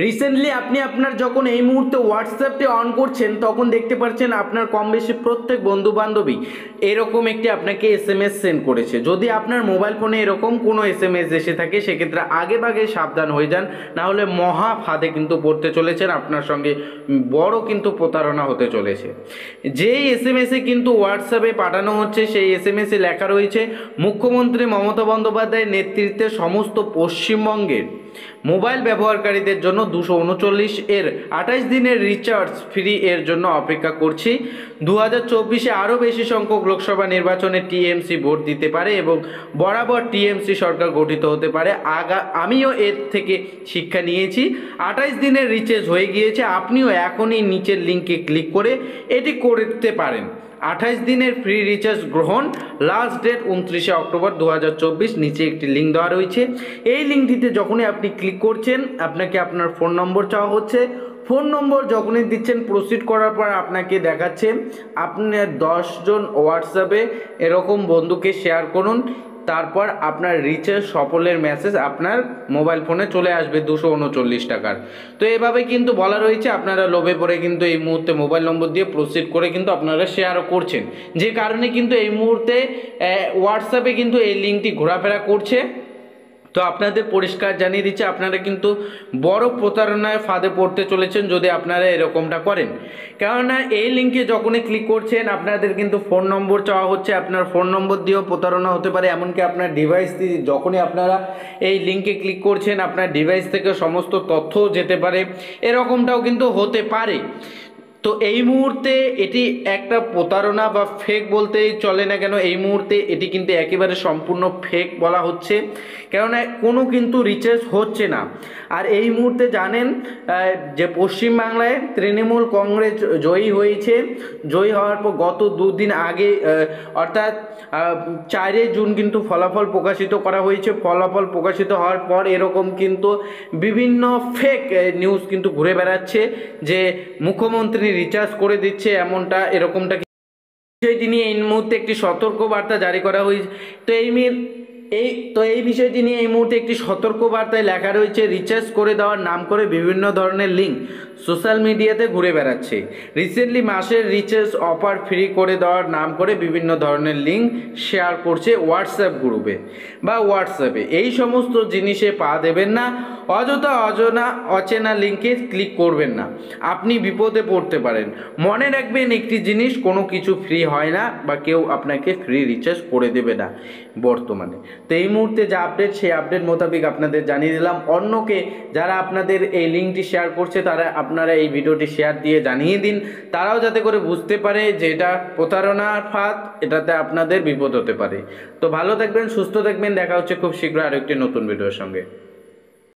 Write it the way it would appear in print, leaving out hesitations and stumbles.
Recently আপনি আপনার যখন এই মুহূর্তে হোয়াটসঅ্যাপটি অন করছেন তখন দেখতে পাচ্ছেন আপনার কম বেশি প্রত্যেক বন্ধু বান্ধবী এরকম একটি আপনাকে এসএমএস সেন্ড করেছে। যদি আপনার মোবাইল ফোনে এরকম কোনো এসএমএস এসে থাকে সেক্ষেত্রে আগে ভাগে সাবধান হয়ে যান, না হলে মহা ফাঁদে কিন্তু পড়তে চলেছেন, আপনার সঙ্গে বড় কিন্তু প্রতারণা হতে চলেছে। যেই এসএমএসে কিন্তু হোয়াটসঅ্যাপে পাঠানো হচ্ছে সেই এসএমএসে লেখা রয়েছে মুখ্যমন্ত্রী মমতা বন্দ্যোপাধ্যায়ের নেতৃত্বে সমস্ত পশ্চিমবঙ্গের মোবাইল ব্যবহারকারীদের জন্য 239 এর 28 দিনের রিচার্জ ফ্রি এর জন্য অপেক্ষা করছি। 2024-এ আরও বেশি সংখ্যক লোকসভা নির্বাচনে টিএমসি ভোট দিতে পারে এবং বরাবর টিএমসি সরকার গঠিত হতে পারে। আমিও এর থেকে শিক্ষা নিয়েছি। 28 দিনের রিচার্জ হয়ে গিয়েছে, আপনিও এখনই নিচের লিঙ্কে ক্লিক করে এটি করতে পারেন। 28 দিনের ফ্রি রিচার্জ গ্রহণ, লাস্ট ডেট 29শে অক্টোবর 2024। নিচে একটি লিঙ্ক দেওয়া রয়েছে, এই লিঙ্কটিতে যখনই আপনি ক্লিক করছেন আপনাকে আপনার ফোন নম্বর চাওয়া হচ্ছে। ফোন নম্বর যখনই দিচ্ছেন প্রসিড করার পর আপনাকে দেখাচ্ছে আপনার 10 জন হোয়াটসঅ্যাপে এরকম বন্ধুকে শেয়ার করুন, তারপর আপনার রিচার্জ সফলের মেসেজ আপনার মোবাইল ফোনে চলে আসবে 239 টাকার। তো এভাবে কিন্তু বলা রয়েছে, আপনারা লোভে পড়ে কিন্তু এই মুহূর্তে মোবাইল নম্বর দিয়ে প্রসিড করে কিন্তু আপনারা শেয়ারও করছেন, যে কারণে কিন্তু এই মুহূর্তে হোয়াটসঅ্যাপে কিন্তু এই লিঙ্কটি ঘোরাফেরা করছে। তো আপনাদের পরিষ্কার জানিয়ে দিচ্ছে আপনারা কিন্তু বড় প্রতারণায় ফাঁদে পড়তে চলেছেন যদি আপনারা এরকমটা করেন। কেননা এই লিঙ্কে যখনই ক্লিক করছেন আপনাদের কিন্তু ফোন নম্বর চাওয়া হচ্ছে, আপনার ফোন নম্বর দিয়েও প্রতারণা হতে পারে, এমনকি আপনার ডিভাইস দিয়ে যখনই আপনারা এই লিঙ্কে ক্লিক করছেন আপনার ডিভাইস থেকে সমস্ত তথ্যও যেতে পারে, এরকমটাও কিন্তু হতে পারে। তো এই মুহূর্তে এটি একটা প্রতারণা বা ফেক বলতেই চলে না কেন, এই মুহূর্তে এটি কিন্তু একেবারে সম্পূর্ণ ফেক বলা হচ্ছে, কেননা কোনো কিন্তু রিচার্জ হচ্ছে না। আর এই মুহূর্তে জানেন যে পশ্চিমবাংলায় তৃণমূল কংগ্রেস জয়ী হয়েছে, জয়ী হওয়ার পর গত দুদিন আগে অর্থাৎ 4 জুন কিন্তু ফলাফল প্রকাশিত করা হয়েছে। ফলাফল প্রকাশিত হওয়ার পর এরকম কিন্তু বিভিন্ন ফেক নিউজ কিন্তু ঘুরে বেড়াচ্ছে যে মুখ্যমন্ত্রী রিচার্জ করে দিচ্ছে, এমনটা এরকমটা বিষয়টি নিয়ে এই মুহূর্তে একটি সতর্ক বার্তা জারি করা হয়েছে। তো এই বিষয়টি নিয়ে এই মুহূর্তে একটি সতর্ক বার্তায় লেখা রয়েছে, রিচার্জ করে দেওয়ার নাম করে বিভিন্ন ধরনের লিঙ্ক সোশ্যাল মিডিয়াতে ঘুরে বেড়াচ্ছে। রিসেন্টলি মাসের রিচার্জ অফার ফ্রি করে দেওয়ার নাম করে বিভিন্ন ধরনের লিঙ্ক শেয়ার করছে হোয়াটসঅ্যাপ গ্রুপে বা হোয়াটসঅ্যাপে। এই সমস্ত জিনিসে পা দেবেন না, অযথা অচেনা লিঙ্কে ক্লিক করবেন না, আপনি বিপদে পড়তে পারেন। মনে রাখবেন একটি জিনিস, কোনো কিছু ফ্রি হয় না বা কেউ আপনাকে ফ্রি রিচার্জ করে দেবে না বর্তমানে। তো এই মুহূর্তে যে আপডেট সেই আপডেট মোতাবেক আপনাদের জানিয়ে দিলাম। অন্যকে যারা আপনাদের এই লিঙ্কটি শেয়ার করছে তারা আপনারা এই ভিডিওটি শেয়ার দিয়ে জানিয়ে দিন, তারাও যাতে করে বুঝতে পারে যে এটা প্রতারণার ফাঁদ, এটাতে আপনাদের বিপদ হতে পারে। তো ভালো থাকবেন, সুস্থ থাকবেন, দেখা হচ্ছে খুব শীঘ্র আরেকটি নতুন ভিডিওর সঙ্গে।